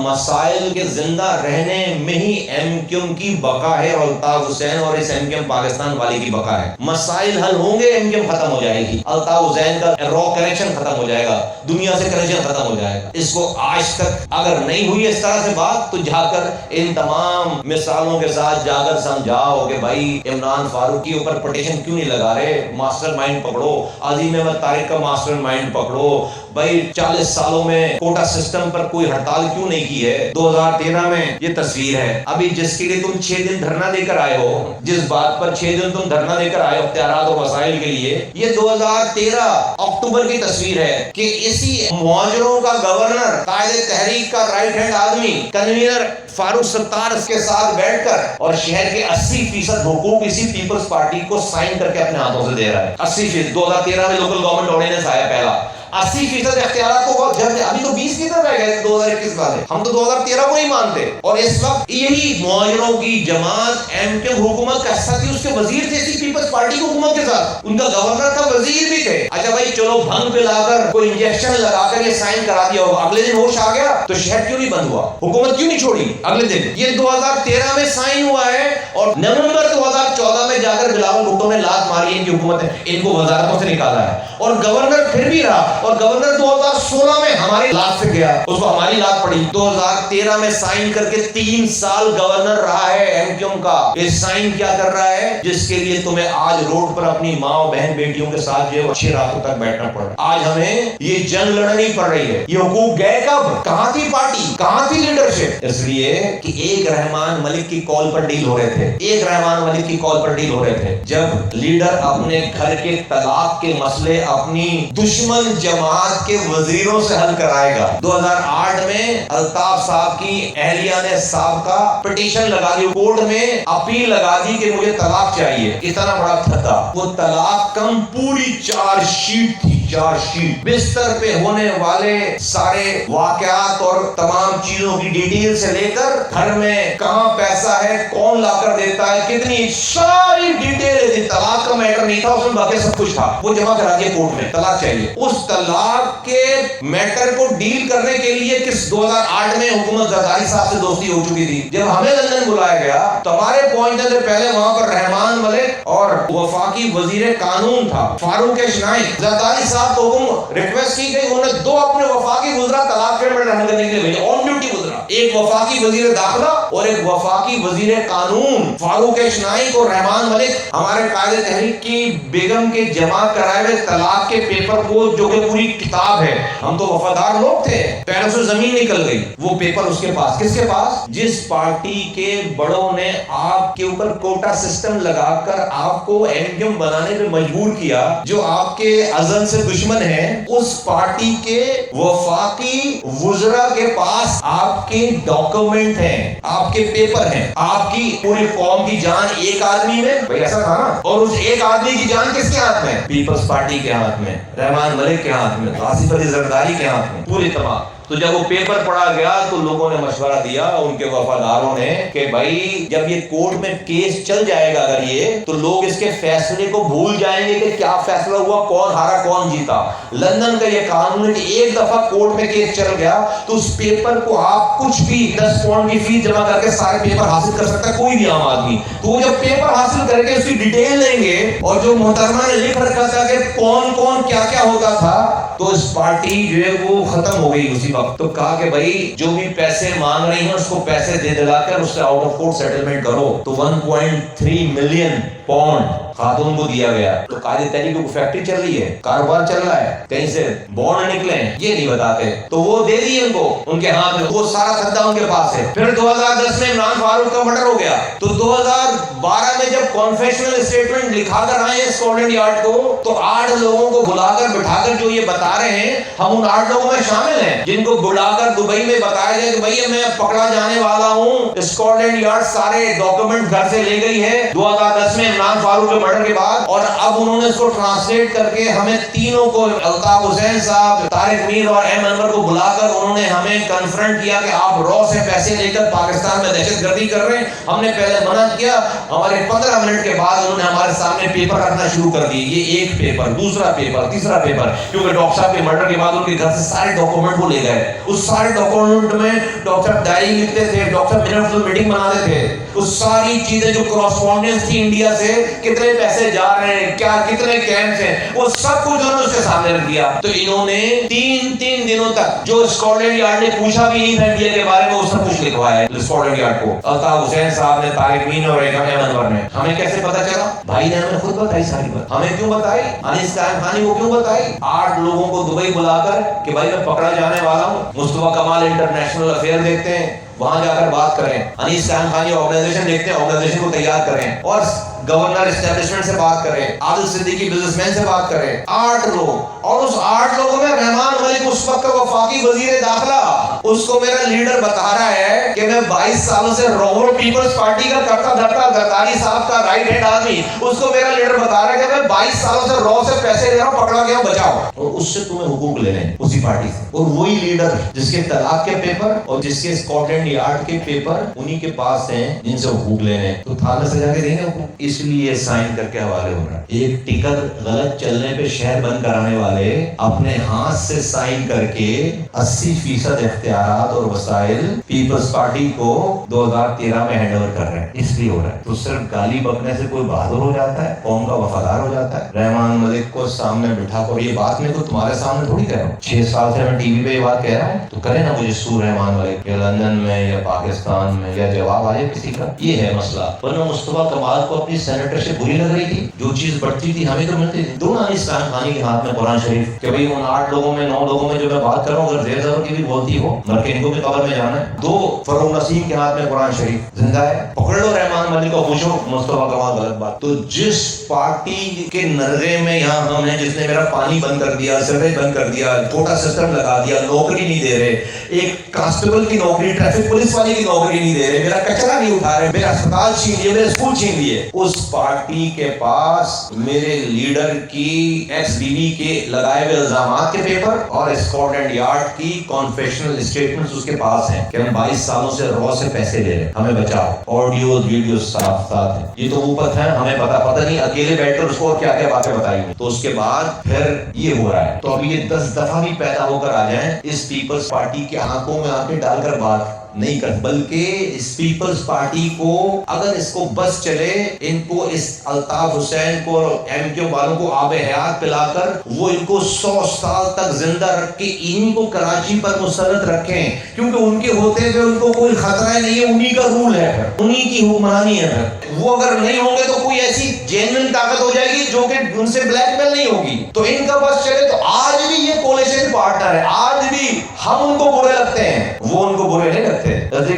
مسائل کے زندہ رہنے میں ہی ایم کیو ایم کی بقا ہے اور الطاف حسین اور اس ایم کیو ایم پاکستان والے کی بقا ہے. مسائل حل ہوں گے, ایم کیو ایم ختم ہو جائے گی, الطاف حسین کا را کنیکشن ختم ہو جائے گا, دنیا سے کنیکشن ختم ہو جائے گا. اس کو آج تک اگر نہیں ہوئی اس طرح سے بات تو جا کر ان تمام مثالوں کے ساتھ جا کر سمجھاؤ کہ بھائی عمران فاروقی اوپر پٹیشن کیوں نہیں لگا رہے, ماسٹر مائنڈ پکڑو, عظیم احمد طارق کا ماسٹر مائنڈ پکڑو. بھائی 40 سالوں میں کوٹا سسٹم پر کوئی ہڑتال کیوں نہیں کی ہے؟ 2013 میں یہ تصویر ہے. ابھی جس کے لیے تم 6 دن دھرنا دے کر آئے ہو, جس بات پر 6 دن تم دھرنا دے کر آئے ہو اختیارات اور وسائل کے لیے, یہ 2013 اکتوبر کی تصویر ہے کہ اسی مہاجروں کا گورنر, قائد تحریک کا رائٹ ہینڈ آدمی, کنوینر فاروق ستار کے ساتھ بیٹھ کر اور شہر کے 80% حقوق اسی پیپلز پارٹی کو سائن کر کے اپنے ہاتھوں سے دے رہا ہے. 80% 2013 میں لوکل گورنمنٹ آرڈیننس آیا پہلا, 80% اختیارات کو بہت جلد, ابھی تو 20% رہ گئے 2021 والے, ہم تو 2013 کو نہیں مانتے. اور اس وقت یہی مہاجروں کی جماعت ایم کیو حکومت کا حصہ تھی, اس کے وزیر تھے اسی پیپلز پارٹی کی حکومت کے ساتھ, ان کا گورنر تھا, وزیر بھی تھے. اچھا بھائی چلو بھنگ پلا کر کوئی انجیکشن لگا کر یہ سائن کرا دیا ہوگا, اگلے دن ہوش آ گیا تو شہر کیوں نہیں بند ہوا, حکومت کیوں نہیں چھوڑی اگلے دن؟ یہ 2013 میں سائن ہوا ہے اور نومبر 2014 میں جا کر بلاول بھٹو نے لات ماری, ان کی حکومت نے ان کو وزارتوں سے نکالا ہے, اور گورنر پھر بھی رہا, اور گورنر 2016 میں ہماری لات سے گیا, اس کو ہماری لات پڑی. 2013 میں سائن کر کے 3 سال گورنر رہا ہے ایم کیو ایم کا. یہ سائن کیا کر رہا ہے جس کے لیے تمہیں آج روڈ پر اپنی ماں و بہن بیٹیوں کے ساتھ جو ہے اچھی راتوں تک بیٹھنا پڑ رہا ہے. آج ہمیں یہ جنگ لڑنی پڑ رہی ہے. یہ حقوق گئے کب؟ کہاں تھی پارٹی, کہاں تھی لیڈرشپ؟ اس لیے کہ ایک رحمان ملک کی کال پر ڈیل ہو رہے تھے, ایک رحمان ملک کی کال پر ڈیل ہو رہے تھے. جب لیڈر اپنے گھر کے طلاق کے مسئلے اپنی دشمن جماعت کے وزیروں سے حل کرائے گا. 2008 میں الطاف صاحب کی اہلیہ نے صاحب کا پٹیشن لگا دی, کورٹ میں اپیل لگا دی کہ مجھے طلاق چاہیے. اتنا بڑا تھا وہ طلاق کم پوری 4 شیٹ تھی, 4 شیٹ. بستر پہ ہونے والے سارے واقعات اور تمام چیزوں کی ڈیٹیل سے لے کر گھر میں کہاں پیسہ ہے, کون لا کر دیتا ہے, کتنی, ساری ڈیٹیل تھی. طلاق کا میٹر نہیں تھا اس میں, باقی سب کچھ تھا. وہ جمع کرا دیا کورٹ میں, طلاق چاہیے. اس طلاق کے میٹر کو ڈیل کرنے کے لیے کس 2008 میں حکومت زرداری صاحب سے دوستی ہو چکی تھی. جب ہمیں لندن بلایا گیا تو ہمارے پہنچنے سے پہلے وہاں پر رحمان ملک اور وفاقی وزیر قانون تھا فاروق شنائی. زرداری صاحب کو حکم ریکویسٹ کی گئی, انہوں نے 2 اپنے وفاقی وزراء طلاق کے میٹر حل کرنے کے لیے بھیجے, آن ڈیوٹی وزراء, ایک وفاقی وزیر داخلہ اور ایک وفاقی وزیر قانون. فاروق شنائی کو رحمان ملک ہمارے قائد تحریک کی بیگم کے جمع کرائے ہوئے طلاق کے پیپر کو, جو کہ پوری کتاب ہے, ہم تو وفادار لوگ تھے, پیروں سے زمین نکل گئی. وہ پیپر اس کے پاس, کس کے پاس؟ جس پارٹی کے بڑوں نے آپ کے اوپر کوٹا سسٹم لگا کر آپ کو ایم کیو ایم بنانے پہ مجبور کیا, جو آپ کے ازل سے دشمن ہیں, اس پارٹی کے وفاقی وزراء کے پاس آپ کے ڈاکومنٹ ہیں, آپ کے پیپر ہیں. آپ کی پوری قوم کی جان ایک آدمی میں, بھئی ایسا تھا نا, اور اس ایک آدمی کی جان کس کے ہاتھ میں؟ پیپلز پارٹی کے ہاتھ میں, رحمان ملک کے ہاتھ میں, آصف علی زرداری کے ہاتھ میں, پوری تمام. تو جب وہ پیپر پڑھا گیا تو لوگوں نے مشورہ دیا, ان کے وفاداروں نے, کہ بھائی جب یہ کورٹ میں کیس چل جائے گا اگر یہ, تو لوگ اس کے فیصلے کو بھول جائیں گے کہ کیا فیصلہ ہوا, کون ہارا کون جیتا. لندن کا یہ قانون ہے کہ ایک دفعہ کورٹ میں کیس چل گیا تو اس پیپر کو آپ کچھ بھی 10 پاؤنڈ کی فیس جمع کر کے سارے پیپر حاصل کر سکتا ہے, کوئی بھی عام آدمی. تو وہ جب پیپر حاصل کر کے اس کی ڈیٹیل لیں گے, اور جو محترمہ نے لکھ رکھا تھا کہ کون کون کیا کیا ہوتا تھا, تو اس پارٹی جو ہے وہ ختم ہو گئی اسی وقت. تو کہا کہ بھائی جو بھی پیسے مانگ رہی ہیں اس کو پیسے دے دلا کر اس سے آؤٹ آف کورٹ سیٹلمنٹ کرو. تو 1.3 ملین پاؤنڈ خاتون کو دیا گیا. تو قائد تحریک کی فیکٹری چل رہی ہے, کاروبار چل رہا ہے, کہیں سے بانڈ نکلے ہیں یہ نہیں بتاتے, تو وہ دے دیے ان کو, ان کے ہاتھ میں, وہ سارا خدہ ان کے پاس ہے. پھر 2010 میں عمران فاروق کا مرڈر ہو گیا. تو 2012 میں جب کنفیشنل اسٹیٹمنٹ لکھا کر آئے ہیں اسکاٹلینڈ یارڈ کو, تو 8 لوگوں کو بلا کر بٹھا کر جو یہ بتا رہے ہیں, ہم ان 8 لوگوں میں شامل ہیں جن کو بلا کر دبئی میں بتایا جائے کہ بھائی میں پکڑا جانے والا ہوں, اسکاٹلینڈ یارڈ سارے ڈاکومنٹ گھر سے لے گئی ہے 2010 میں عمران فاروق کے مرڈر کے بعد. اور اب انہوں نے اس کو ٹرانسلیٹ کر کے ہمیں تینوں کو, الطاف حسین صاحب, طارق میر اور ایم انور کو بلا کر انہوں نے ہمیں کنفرنٹ کیا کہ آپ رو سے پیسے لے کر پاکستان میں دہشت گردی کر رہے ہیں. ہم نے پہلے منع کیا, ہمارے 15 منٹ کے بعد انہوں نے ہمارے سامنے پیپر رکھنا شروع کر دیے, یہ ایک پیپر, دوسرا پیپر, تیسرا پیپر, کیونکہ ڈاکٹر صاحب کے مرڈر کے بعد ان کے گھر سے سارے ڈاکومنٹ وہ لے گئے. اس سارے ڈاکومنٹ میں ڈاکٹر ڈائری لکھتے تھے, ڈاکٹر منٹس میں میٹنگ بناتے تھے, وہ ساری چیزیں جو کراسپونڈنس تھی انڈیا سے, کتنے پیسے جا رہے ہیں, کیا کتنے کیمپس ہیں, وہ سب کچھ انہوں نے اس کے سامنے رکھ دیا. تو انہوں نے تین دنوں تک جو اسکاٹلینڈ یارڈ نے پوچھا بھی نہیں تھا انڈیا کے بارے میں, وہ سب کچھ لکھوایا ہے اسکاٹلینڈ یارڈ کو. الطاف حسین صاحب نے, طارق مین اور ایکم انور نے. ہمیں کیسے پتا چلا؟ بھائی نے ہمیں خود بتائی ساری بات. ہمیں کیوں بتائی؟ انیس قائم خانی کو کیوں بتائی؟ 8 لوگوں کو دبئی بلا کر کہ بھائی میں پکڑا جانے والا ہوں, مصطفیٰ کمال انٹرنیشنل افیئر دیکھتے ہیں, وہاں جا کر بات کریں. انیس قائم خانی آرگنائزیشن دیکھتے ہیں, آرگنائزیشن کو تیار کریں, اور گورنر اسٹیبلشمنٹ سے بات کریں, عادل صدیقی بزنس مین سے بات کریں. 8 لوگ, اور اس 8 لوگوں میں رحمان ملک اس وقت کا وفاقی وزیر داخلہ, اس کو میرا لیڈر بتا رہا ہے کہ میں 22 سالوں سے رو پیپلز پارٹی کا کرتا دھرتا, زرداری صاحب کا رائٹ ہینڈ آدمی, اس کو میرا لیڈر بتا رہا ہے کہ میں 22 سالوں سے رو سے پیسے لے رہا ہوں, پکڑا گیا ہوں, بچاؤ. اور اس سے تمہیں حقوق لے لیں اسی پارٹی سے. اور وہی لیڈر جس کے طلاق کے پیپر اور جس کے اسکاٹلینڈ یارڈ کے پیپر انہی کے پاس ہیں جن سے حقوق لینے, تو تھانہ سجا کے دیں گے حقوق. اس لیے سائن کر کے حوالے ہو رہا ہے. ایک ٹکٹ غلط چلنے پہ شہر بند کرانے والے اپنے ہاتھ سے سائن کر کے 80% اختیارات اور وسائل پیپلز پارٹی کو 2013 میں ہینڈ اوور کر رہے ہیں. اس لیے ہو رہا ہے. تو صرف گالی بکنے سے کوئی بہادر ہو جاتا ہے, قوم کا وفادار ہو جاتا ہے؟ رحمان ملک کو سامنے بٹھا کر, یہ بات میں تو تمہارے سامنے تھوڑی کہہ رہا ہوں, 6 سال سے میں ٹی وی پہ یہ بات کہہ رہا ہوں, تو کرے نا مجھے سور رحمان ملک یا لندن میں یا پاکستان میں, یا جواب آئے کسی کا. یہ ہے مسئلہ. ورنہ مصطفیٰ کمال کو اپنی سینیٹر سے بری لگ رہی تھی, جو چیز بڑھتی تھی ہمیں تو ملتی تھی. دونوں انیس قائم خانی کے ہاتھ میں قرآن شریف, کہ بھئی ان 8 لوگوں میں 9 لوگوں میں جو میں بات کر رہا ہوں, اگر زیر زبر کی بھی بولتی ہو مر کے ان کو بھی قبر میں جانا ہے. 2 فروغ نسیم کے ہاتھ میں قرآن شریف زندہ ہے, پکڑ لو رحمان ملک کو, پوچھو مصطفیٰ کمال غلط بات. تو جس پارٹی کے نرغے میں یہاں ہم ہیں, جس نے میرا پانی بند کر دیا, سیوریج بند کر دیا, چھوٹا سسٹم لگا دیا, نوکری نہیں دے رہے, ایک کانسٹیبل کی نوکری, ٹریفک پولیس والی کی نوکری نہیں دے رہے, میرا کچرا نہیں اٹھا رہے, میرا اسپتال چھین لیے, میرے اسکول چھین لیے, اس پارٹی کے پاس میرے لیڈر کی ایکس بیوی کے لگائے ہوئے الزامات کے پیپر اور اسکاٹلینڈ یارڈ کی کانفیشنل اسٹیٹمنٹس اس کے پاس ہیں کہ ہم 22 سالوں سے رو سے پیسے لے رہے ہیں, ہمیں بچاؤ. آڈیو ویڈیو صاف ساتھ ہیں. یہ تو اوپر ہے, ہمیں پتہ نہیں اکیلے بیٹھ کر اس کو کیا کیا باتیں بتائی ہیں. تو اس کے بعد پھر یہ ہو رہا ہے. تو اب یہ 10 دفعہ بھی پیدا ہو کر آ جائیں, اس پیپلز پارٹی کے آنکھوں میں آ کے ڈال کر بات نہیں کر, بلکہ اس پیپلز پارٹی کو اگر اس کو بس چلے, ان کو اس الطاف حسین کو, ایم کیو والوں کو آب حیات پلا کر وہ ان کو 100 سال تک زندہ رکھ کے انہی کو کراچی پر مسلط رکھیں, کیونکہ ان کے ہوتے ہوئے ان کو کوئی خطرہ نہیں ہے, انہی کا رول ہے, انہی کی حکمرانی ہے. وہ اگر نہیں ہوں گے تو کوئی ایسی جینوئن طاقت ہو جائے گی جو کہ ان سے بلیک میل نہیں ہوگی. تو ان کا بس چلے. تو آج بھی یہ کولیشن پارٹنر ہے, آج بھی ہم ان کو برے لگتے ہیں, وہ ان کو برے نہیں لگتے.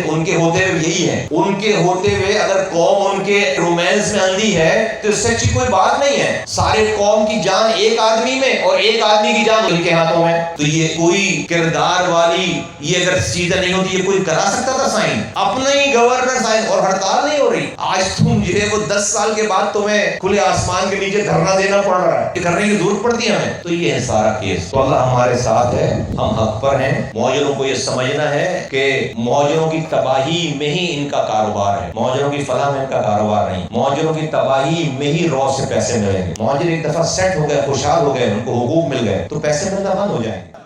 ان کے ہوتے ہوئے یہی ہے, ان کے ہوتے ہوئے اگر قوم ان کے رومانس میں اندھی ہے تو اس سے اچھی کوئی بات نہیں ہے. سارے قوم کی جان ایک آدمی میں اور ایک آدمی کی جان ان کے ہاتھوں میں. تو یہ کوئی کردار والی یہ اگر چیزیں نہیں ہوتی, یہ کوئی کرا سکتا تھا سائن؟ اپنا ہی گورنر سائن, اور ہڑتال نہیں ہو رہی. آج تم جو ہے وہ 10 سال کے بعد تمہیں کھلے آسمان کے نیچے دھرنا دینا پڑ رہا ہے, کرنے کی ضرورت پڑتی ہے ہمیں. تو یہ ہے سارا کیس. تو اللہ ہمارے ساتھ ہے, ہم حق پر ہیں. مہاجروں کو یہ سمجھنا ہے کہ مہاجروں کی تباہی میں ہی ان کا کاروبار ہے, مہاجروں کی فلاح میں ان کا کاروبار نہیں. مہاجروں کی تباہی میں ہی رو سے پیسے ملیں گے. مہاجر ایک دفعہ سیٹ ہو گئے, خوشحال ہو گئے, ان کو حقوق مل گئے, تو پیسے ملنا بند ہو جائیں گے.